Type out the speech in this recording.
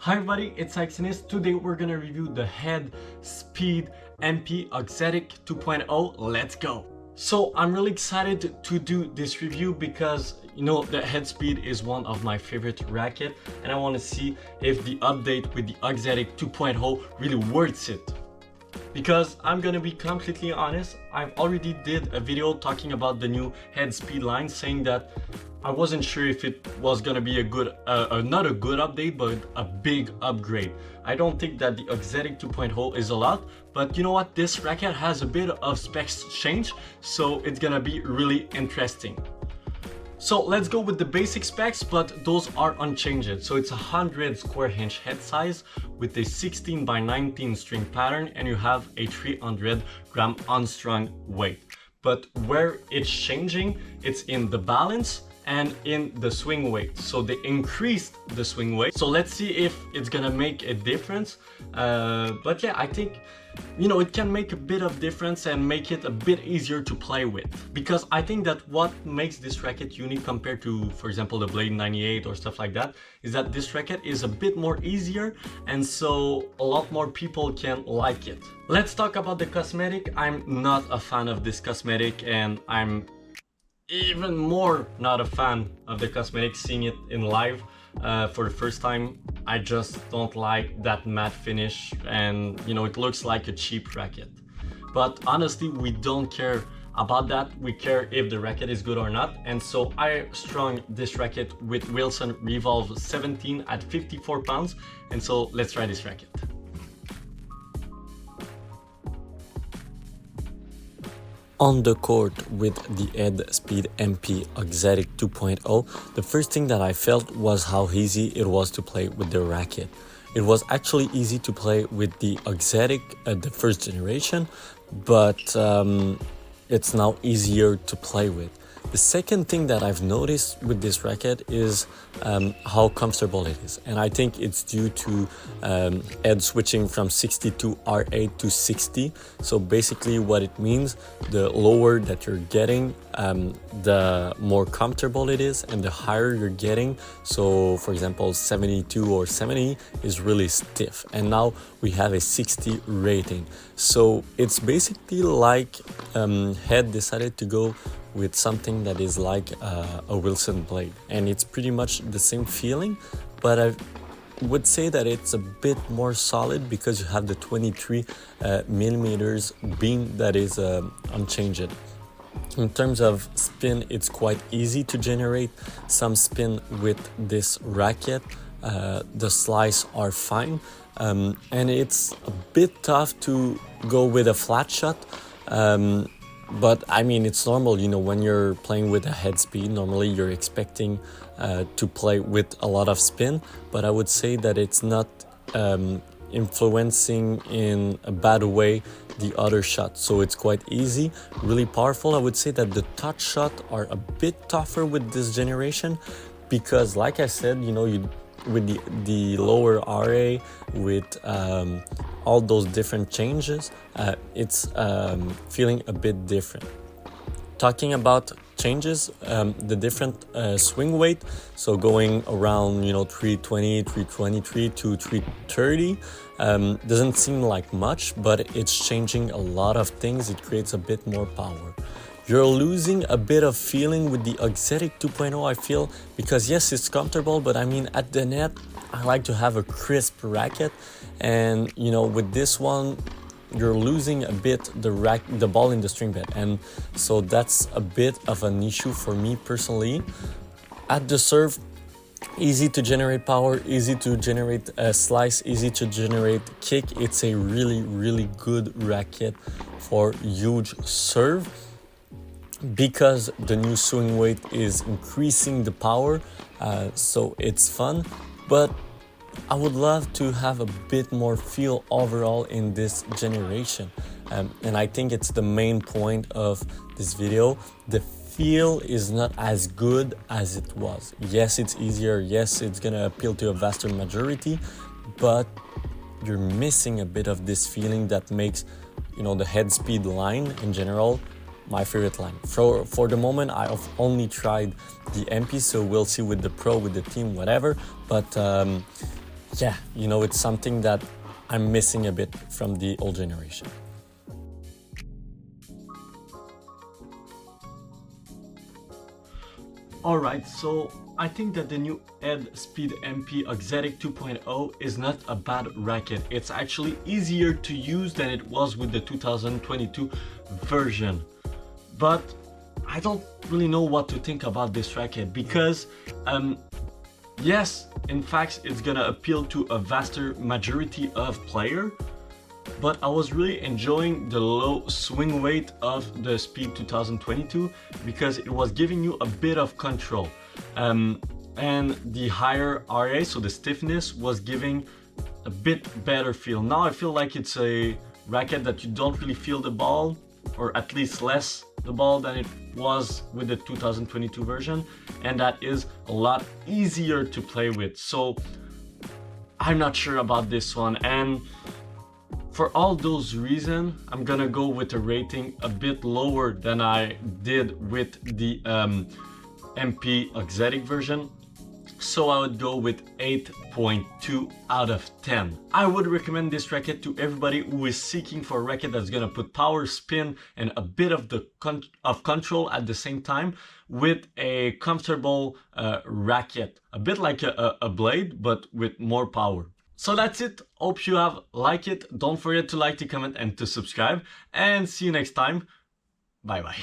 Hi everybody, it's Cyclone. Today we're gonna review the Head Speed MP Auxetic 2.0. Let's go! So I'm really excited to do this review because the Head Speed is one of my favorite racket and I want to see if the update with the Auxetic 2.0 really worth it. Because I'm gonna be completely honest, I've already did a video talking about the new Head Speed line, saying that I wasn't sure if it was gonna be a good, not a good update, but a big upgrade. I don't think that the Auxetic 2.0 is a lot, but you know what? This racket has a bit of specs change, so it's gonna be really interesting. So let's go with the basic specs, but those are unchanged. So it's a 100 square inch head size with a 16 by 19 string pattern, and you have a 300 gram unstrung weight. But where it's changing, it's in the balance and in the swing weight. So they increased the swing weight. So let's see if it's gonna make a difference. But yeah, I think it can make a bit of difference and make it a bit easier to play with. Because I think that what makes this racket unique compared to, for example, the Blade 98 or stuff like that, is that this racket is a bit more easier, and so a lot more people can like it. Let's talk about the cosmetic. I'm not a fan of this cosmetic, and I'm even more not a fan of the cosmetic seeing it in live for the first time. I just don't like that matte finish, and it looks like a cheap racket. But honestly, we don't care about that. We care if the racket is good or not. And so I strung this racket with Wilson Revolve 17 at 54 pounds. And so let's try this racket. On the court with the Head Speed MP Auxetic 2.0, the first thing that I felt was how easy it was to play with the racket. It was actually easy to play with the Auxetic, the first generation, but it's now easier to play with. The second thing that I've noticed with this racket is how comfortable it is. And I think it's due to head switching from 62 R8 to 60. So basically what it means, the lower that you're getting, the more comfortable it is, and the higher you're getting. So for example, 72 or 70 is really stiff. And now we have a 60 rating. So it's basically like Head decided to go with something that is like a Wilson blade, and it's pretty much the same feeling, but I would say that it's a bit more solid because you have the 23 millimeters beam that is unchanged. In terms of spin, it's quite easy to generate some spin with this racket. The slice are fine, and it's a bit tough to go with a flat shot. But I mean, it's normal, when you're playing with a Head Speed, normally you're expecting to play with a lot of spin, but I would say that it's not influencing in a bad way the other shot. So it's quite easy, really powerful. I would say that the touch shot are a bit tougher with this generation because, like I said, with the lower RA, with all those different changes, it's feeling a bit different. Talking about changes, the different swing weight, so going around 320, 323 to 330 doesn't seem like much, but it's changing a lot of things. It creates a bit more power. You're losing a bit of feeling with the Auxetic 2.0, I feel, because yes, it's comfortable, but I mean, at the net, I like to have a crisp racket, and with this one, you're losing a bit the ball in the string bed, and so that's a bit of an issue for me personally. At the serve, easy to generate power, easy to generate a slice, easy to generate kick. It's a really, really good racket for huge serve, because the new swing weight is increasing the power, so it's fun. But I would love to have a bit more feel overall in this generation, and I think it's the main point of this video. The feel is not as good as it was. Yes, it's easier, yes, it's gonna appeal to a vaster majority, but you're missing a bit of this feeling that makes the Head Speed line in general my favorite line. For the moment, I've only tried the MP, so we'll see with the Pro, with the Team, whatever. But yeah, you know, it's something that I'm missing a bit from the old generation. Alright, so I think that the new Head Speed MP Auxetic 2.0 is not a bad racket. It's actually easier to use than it was with the 2022 version. But I don't really know what to think about this racket because yes, in fact, it's gonna appeal to a vaster majority of players, but I was really enjoying the low swing weight of the Speed 2022 because it was giving you a bit of control. And the higher RA, so the stiffness, was giving a bit better feel. Now I feel like it's a racket that you don't really feel the ball, or at least less the ball than it was with the 2022 version, and that is a lot easier to play with. So I'm not sure about this one, and for all those reasons, I'm gonna go with a rating a bit lower than I did with the MP Auxetic version. So I would go with 8.2 out of 10. I would recommend this racket to everybody who is seeking for a racket that's gonna put power, spin, and a bit of control at the same time with a comfortable racket. A bit like a blade, but with more power. So that's it. Hope you have liked it. Don't forget to like, to comment, and to subscribe. And see you next time. Bye bye.